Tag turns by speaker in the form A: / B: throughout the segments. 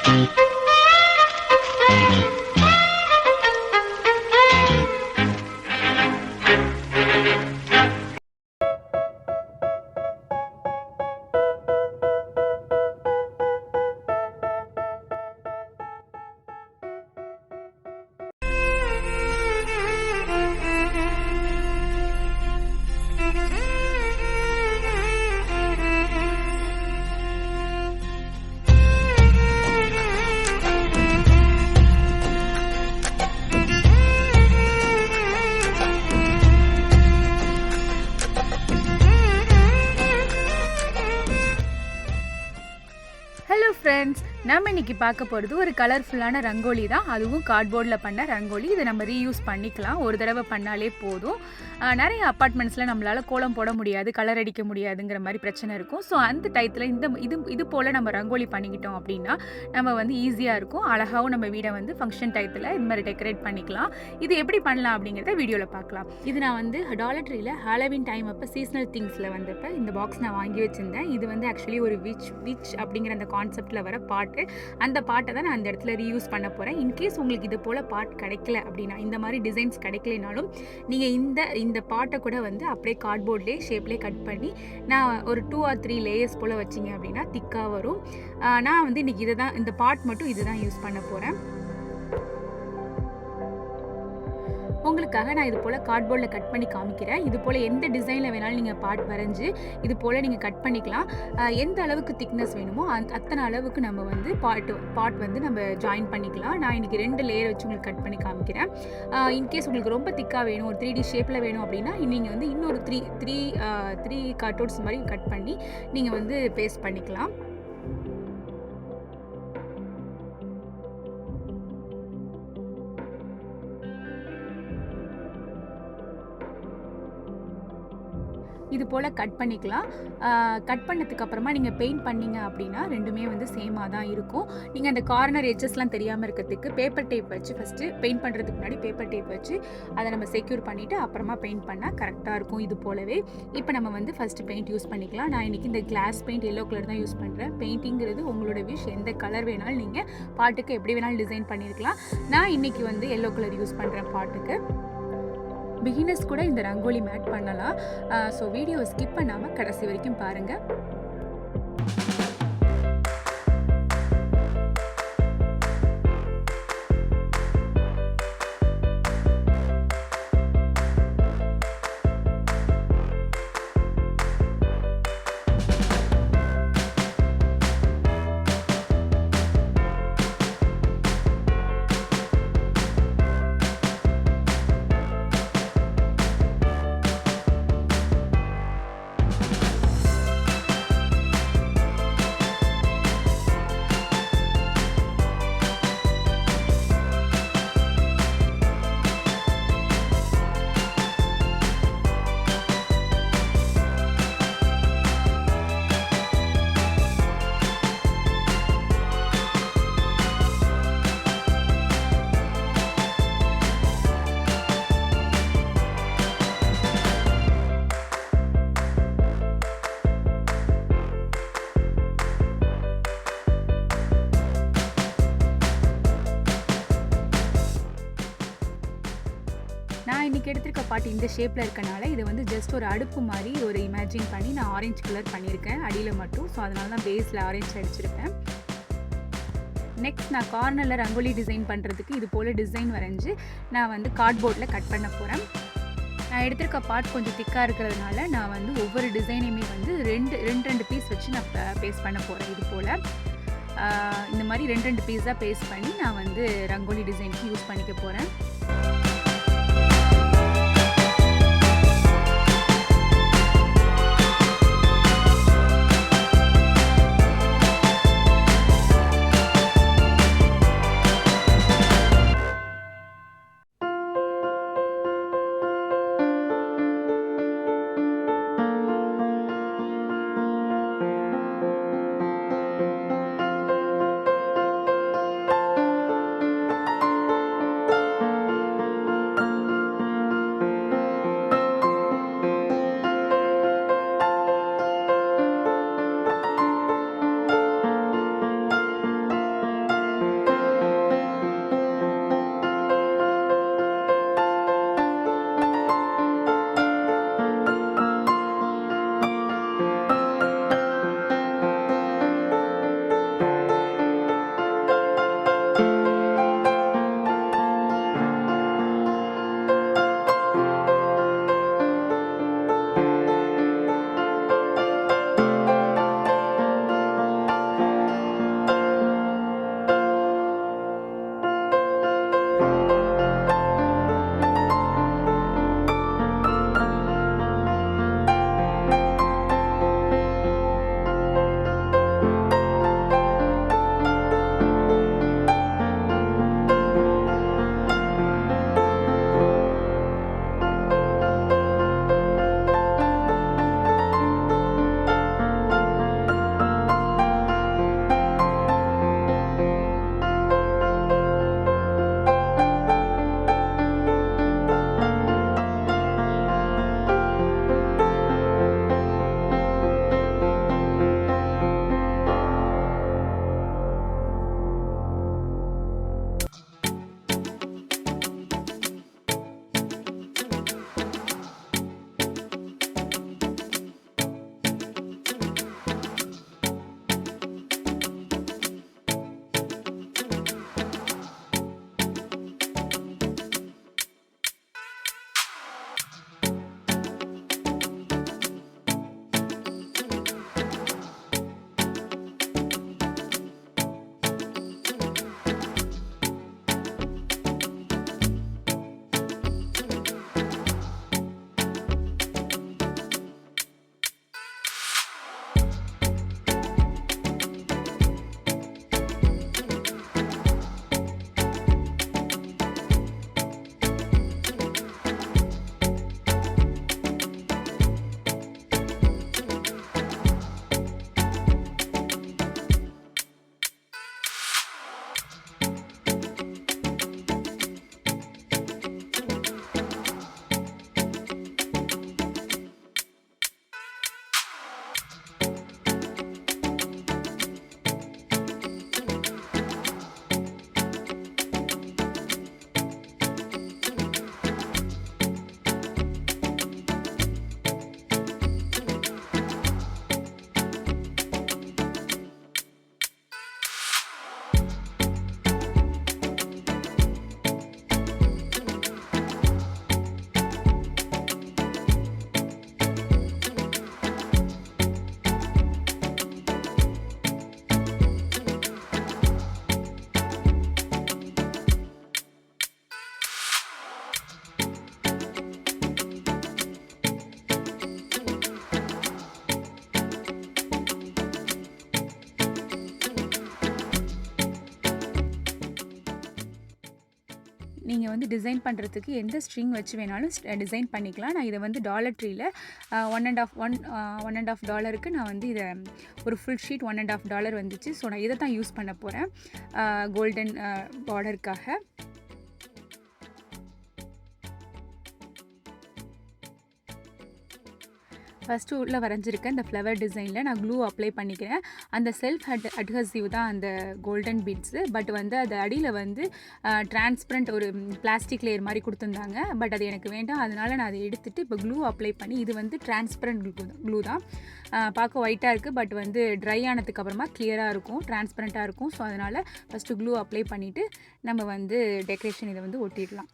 A: Hello friends, நம்ம இன்றைக்கி பார்க்க போகிறது ஒரு கலர்ஃபுல்லான ரங்கோலி தான். அதுவும் கார்ட்போர்டில் பண்ண ரங்கோலி. இதை நம்ம ரீயூஸ் பண்ணிக்கலாம், ஒரு தடவை பண்ணாலே போதும். நிறைய அப்பார்ட்மெண்ட்ஸில் நம்மளால் கோலம் போட முடியாது, கலர் அடிக்க முடியாதுங்கிற மாதிரி பிரச்சனை இருக்கும். ஸோ அந்த டயத்தில் இது போல் நம்ம ரங்கோலி பண்ணிக்கிட்டோம் அப்படின்னா நம்ம வந்து ஈஸியாக இருக்கும். அழகாகவும் நம்ம வீடை வந்து ஃபங்க்ஷன் டயத்தில் இந்த மாதிரி டெக்கரேட் பண்ணிக்கலாம். இது எப்படி பண்ணலாம் அப்படிங்கிறத வீடியோவில் பார்க்கலாம். இது நான் வந்து டாலர் ட்ரீயில் ஹாலோவின் டைம் அப்போ சீசனல் திங்ஸில் வந்தப்போ இந்த பாக்ஸ் நான் வாங்கி வச்சுருந்தேன். இது வந்து ஆக்சுவலி ஒரு விச் அப்படிங்கிற அந்த கான்செப்டில் வர பாட்டு. அந்த பாட்டை தான் நான் அந்த இடத்துல ரீயூஸ் பண்ண போகிறேன். இன்கேஸ் உங்களுக்கு இது போல் பாட் கிடைக்கல அப்படின்னா, இந்த மாதிரி டிசைன்ஸ் கிடைக்கலனாலும் நீங்கள் இந்த பாட்டை கூட வந்து அப்படியே கார்ட்போர்ட்லேயே ஷேப்லேயே கட் பண்ணி நான் ஒரு 2 or 3 லேயர்ஸ் போல் வச்சிங்க அப்படின்னா திக்காக வரும். நான் வந்து இன்றைக்கி இந்த பாட் மட்டும் இதுதான் யூஸ் பண்ண போகிறேன். உங்களுக்காக நான் இது போல் கார்ட்போர்டில் கட் பண்ணி காமிக்கிறேன். இது போல் எந்த டிசைனில் வேணாலும் நீங்கள் பாட் வரைஞ்சி இது போல் நீங்கள் கட் பண்ணிக்கலாம். எந்த அளவுக்கு திக்னஸ் வேணுமோ அத்தனை அளவுக்கு நம்ம வந்து பாட் வந்து நம்ம ஜாயின் பண்ணிக்கலாம். நான் இன்றைக்கி 2 லேயர் வச்சு உங்களுக்கு கட் பண்ணி காமிக்கிறேன். இன்கேஸ் உங்களுக்கு ரொம்ப திக்காக வேணும், ஒரு 3D ஷேப்பில் வேணும் அப்படின்னா நீங்கள் வந்து இன்னொரு த்ரீ கார்ட்போர்ட்ஸ் மாதிரி கட் பண்ணி நீங்கள் வந்து பேஸ்ட் பண்ணிக்கலாம். இது போல் கட் பண்ணிக்கலாம். கட் பண்ணதுக்கு அப்புறமா நீங்கள் பெயிண்ட் பண்ணிங்க அப்படின்னா ரெண்டுமே வந்து சேமாக தான் இருக்கும். நீங்கள் அந்த கார்னர் எட்ஜஸ்லாம் தெரியாமல் இருக்கிறதுக்கு பேப்பர் டேப் வச்சு ஃபஸ்ட்டு பெயிண்ட் பண்ணுறதுக்கு முன்னாடி பேப்பர் டேப் வச்சு அதை நம்ம செக்யூர் பண்ணிவிட்டு அப்புறமா பெயிண்ட் பண்ணால் கரெக்டாக இருக்கும். இது போலவே இப்போ நம்ம வந்து ஃபஸ்ட்டு பெயிண்ட் யூஸ் பண்ணிக்கலாம். நான் இன்றைக்கி இந்த கிளாஸ் பெயிண்ட் எல்லோ கலர் தான் யூஸ் பண்ணுறேன். பெயிண்டிங்கிறது உங்களோட விஷ், எந்த கலர் வேணாலும் நீங்கள் பாட்டுக்கு எப்படி வேணாலும் டிசைன் பண்ணியிருக்கலாம். நான் இன்றைக்கி வந்து எல்லோ கலர் யூஸ் பண்ணுறேன் பாட்டுக்கு. பிகினர்ஸ் கூட இந்த ரங்கோலி மேட் பண்ணலாம். ஸோ வீடியோவை ஸ்கிப் பண்ணாமல் கடைசி வரைக்கும் பாருங்கள். நான் இன்றைக்கி எடுத்திருக்க பாட்டு இந்த ஷேப்பில் இருக்கனால இதை வந்து ஜஸ்ட் ஒரு அடுப்பு மாதிரி ஒரு இமேஜின் பண்ணி நான் ஆரஞ்சு கலர் பண்ணியிருக்கேன் அடியில் மட்டும். ஸோ அதனால தான் பேஸில் ஆரஞ்சு அடிச்சிருப்பேன். நெக்ஸ்ட் நான் கார்னரில் ரங்கோலி டிசைன் பண்ணுறதுக்கு இது போல் டிசைன் வரைஞ்சி நான் வந்து கார்ட்போர்டில் கட் பண்ண போகிறேன். நான் எடுத்திருக்க பாட் கொஞ்சம் திக்காக இருக்கிறதுனால நான் வந்து ஒவ்வொரு டிசைனையுமே வந்து ரெண்டு பீஸ் வச்சு நான் பேஸ்ட் பண்ண போகிறேன். இது போல் இந்த மாதிரி ரெண்டு பீஸாக பேஸ்ட் பண்ணி நான் வந்து ரங்கோலி டிசைனுக்கு யூஸ் பண்ணிக்க போகிறேன். நீங்கள் வந்து டிசைன் பண்ணுறதுக்கு எந்த ஸ்ட்ரிங் வச்சு வேணாலும் டிசைன் பண்ணிக்கலாம். நான் இதை வந்து டாலர் ட்ரீயில் $1.5 நான் வந்து இதை ஒரு ஃபுல் ஷீட் $1.5 வந்துச்சு. ஸோ நான் இதை தான் யூஸ் பண்ண போகிறேன் கோல்டன் பார்டருக்காக. ஃபஸ்ட்டு உள்ளே வரைஞ்சிருக்கேன் இந்த ஃப்ளவர் டிசைனில் நான் க்ளூ அப்ளை பண்ணிக்கிறேன். அந்த செல்ஃப் அட்ஹசிவ் தான் அந்த கோல்டன் பீட்ஸு. பட் வந்து அது அடியில் வந்து டிரான்ஸ்பரண்ட் ஒரு பிளாஸ்டிக் லேயர் மாதிரி கொடுத்துருந்தாங்க. பட் அது எனக்கு வேண்டாம், அதனால் நான் அதை எடுத்துகிட்டு இப்போ க்ளூ அப்ளை பண்ணி, இது வந்து டிரான்ஸ்பரண்ட் க்ளூ தான், பார்க்க ஒயிட்டாக இருக்குது. பட் வந்து ட்ரை ஆனதுக்கு அப்புறமா கிளியராக இருக்கும், டிரான்ஸ்பரண்ட்டாக இருக்கும். ஸோ அதனால் ஃபஸ்ட்டு க்ளூ அப்ளை பண்ணிவிட்டு நம்ம வந்து டெக்கரேஷன் இதை வந்து ஒட்டிடலாம்.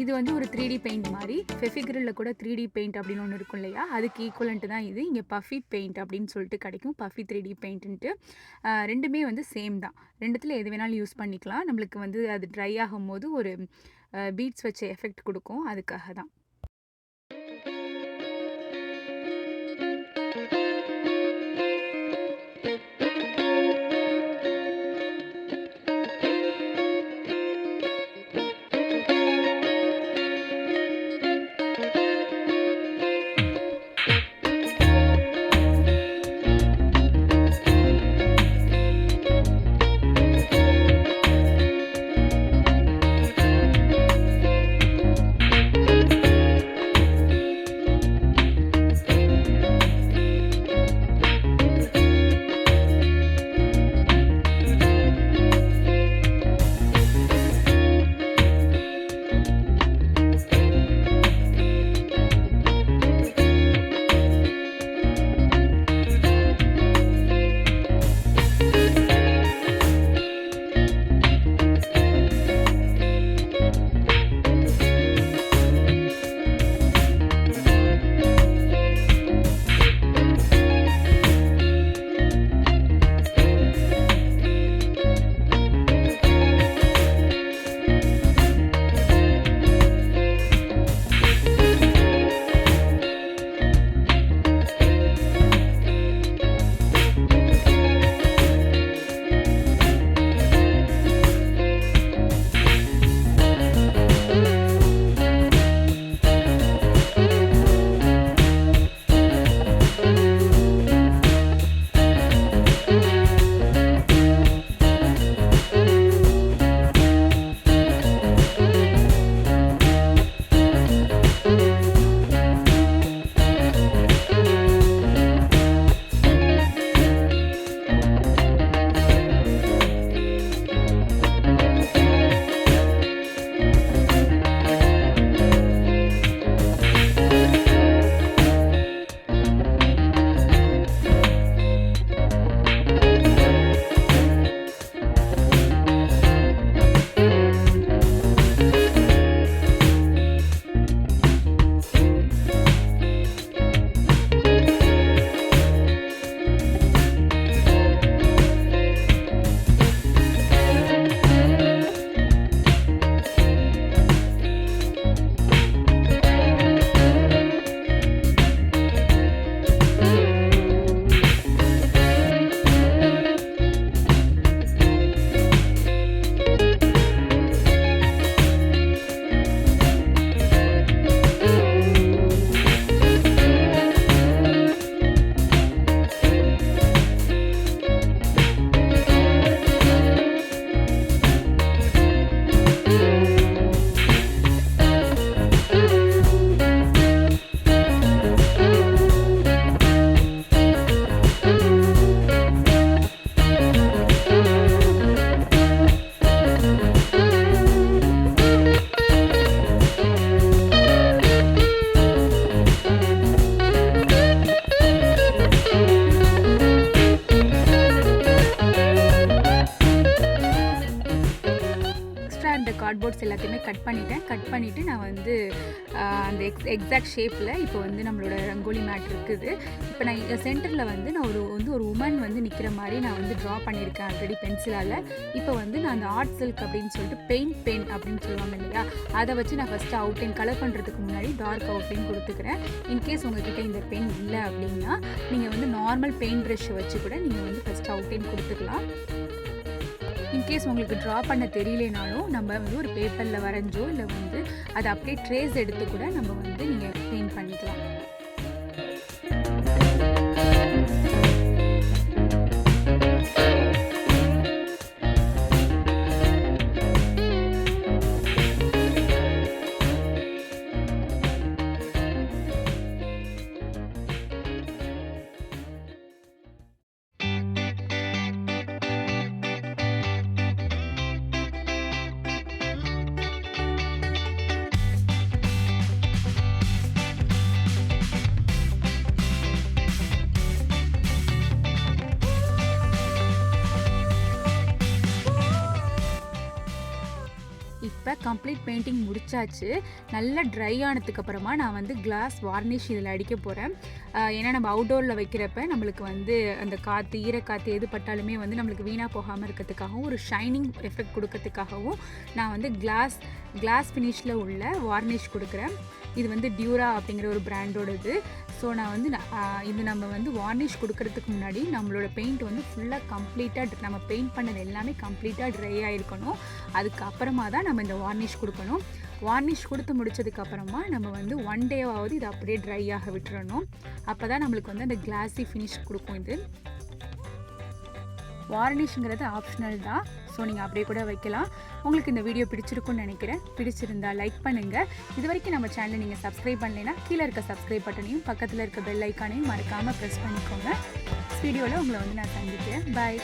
A: இது வந்து ஒரு 3D பெயிண்ட் மாதிரி. ஃபெஃபிக்ரிலில் கூட 3D பெயிண்ட் அப்படின்னு ஒன்று இருக்கும் இல்லையா, அதுக்கு ஈக்குவலண்ட்டு தான் இது. இங்கே பஃபி பெயிண்ட் அப்படின்னு சொல்லிட்டு கிடைக்கும், பஃபி 3D பெயிண்ட்டுன்ட்டு. ரெண்டுமே வந்து சேம் தான். ரெண்டுத்தில் எது வேணாலும் யூஸ் பண்ணிக்கலாம். நம்மளுக்கு வந்து அது ட்ரை ஆகும்போது ஒரு பீட்ஸ் வச்ச எஃபெக்ட் கொடுக்கும், அதுக்காக தான். கார்ட்போர்ட்ஸ் எல்லாத்தையுமே கட் பண்ணிவிட்டு நான் வந்து அந்த எக்ஸாக்ட் ஷேப்பில் இப்போ வந்து நம்மளோட ரங்கோலி மேட் இருக்குது. இப்போ நான் சென்டரில் வந்து நான் ஒரு உமன் வந்து நிற்கிற மாதிரி நான் வந்து ட்ரா பண்ணியிருக்கேன் ஆல்ரெடி பென்சிலால். இப்போ வந்து நான் அந்த ஆர்ட் சில்க் அப்படின்னு சொல்லிட்டு பெயிண்ட் அப்படின்னு சொல்லுவாங்க இல்லையா, அதை வச்சு நான் ஃபஸ்ட்டு அவுட்லைன் கலர் பண்ணுறதுக்கு முன்னாடி டார்க் அவுட்லைன் கொடுத்துக்கிறேன். இன்கேஸ் உங்கள்கிட்ட இந்த பென் இல்லை அப்படின்னா நீங்கள் வந்து நார்மல் பெயிண்ட் ப்ரஷ் வச்சு கூட நீங்கள் வந்து ஃபஸ்ட்டு அவுட்லைன் கொடுத்துக்கலாம். இன்கேஸ் உங்களுக்கு ட்ரா பண்ண தெரியலனாலும் நம்ம வந்து ஒரு பேப்பரில் வரைஞ்சோ இல்லை வந்து அதை அப்படியே ட்ரேஸ் எடுத்து கூட நம்ம வந்து நீங்கள் பெயிண்ட் பண்ணிக்கலாம். இப்போ கம்ப்ளீட் பெயிண்டிங் முடிச்சாச்சு. நல்லா ட்ரை ஆனதுக்கப்புறமா நான் வந்து கிளாஸ் வார்னிஷ் இதில் அடிக்க போகிறேன். ஏன்னா நம்ம அவுட்டோரில் வைக்கிறப்ப நம்மளுக்கு வந்து அந்த காற்று ஈரக்காற்று எது பட்டாலுமே வந்து நம்மளுக்கு வீணாக போகாமல் இருக்கிறதுக்காகவும் ஒரு ஷைனிங் எஃபெக்ட் கொடுக்கறதுக்காகவும் நான் வந்து கிளாஸ் ஃபினிஷில் உள்ள வார்னிஷ் கொடுக்குறேன். இது வந்து டியூரா அப்படிங்கிற ஒரு பிராண்டோடது. ஸோ நான் வந்து இது நம்ம வந்து வார்னிஷ் கொடுக்கறதுக்கு முன்னாடி நம்மளோட பெயிண்ட் வந்து ஃபுல்லாக கம்ப்ளீட்டாக நம்ம பெயிண்ட் பண்ணது எல்லாமே கம்ப்ளீட்டாக ட்ரை ஆகிருக்கணும். அதுக்கப்புறமா தான் நம்ம இந்த வார்னிஷ் கொடுக்கணும். வார்னிஷ் கொடுத்து முடிச்சதுக்கப்புறமா நம்ம வந்து 1 டேவாவது இதை அப்படியே ட்ரை ஆக விட்டுறணும். அப்போ தான் நம்மளுக்கு வந்து அந்த கிளாஸி ஃபினிஷ் கொடுக்கும். இது வார்னிஷ்ங்கிறது ஆப்ஷனல் தான், ஸோ நீங்கள் அப்படியே கூட வைக்கலாம். உங்களுக்கு இந்த வீடியோ பிடிச்சிருக்குன்னு நினைக்கிறேன். பிடிச்சிருந்தா லைக் பண்ணுங்கள். இது வரைக்கும் நம்ம சேனலை நீங்கள் சப்ஸ்கிரைப் பண்ணலைன்னா கீழே இருக்க சப்ஸ்கிரைப் பட்டனையும் பக்கத்தில் இருக்க பெல் ஐக்கானையும் மறக்காமல் ப்ரெஸ் பண்ணிக்கோங்க. வீடியோவில் உங்களை வந்து நான் சந்திக்கிறேன். பாய்.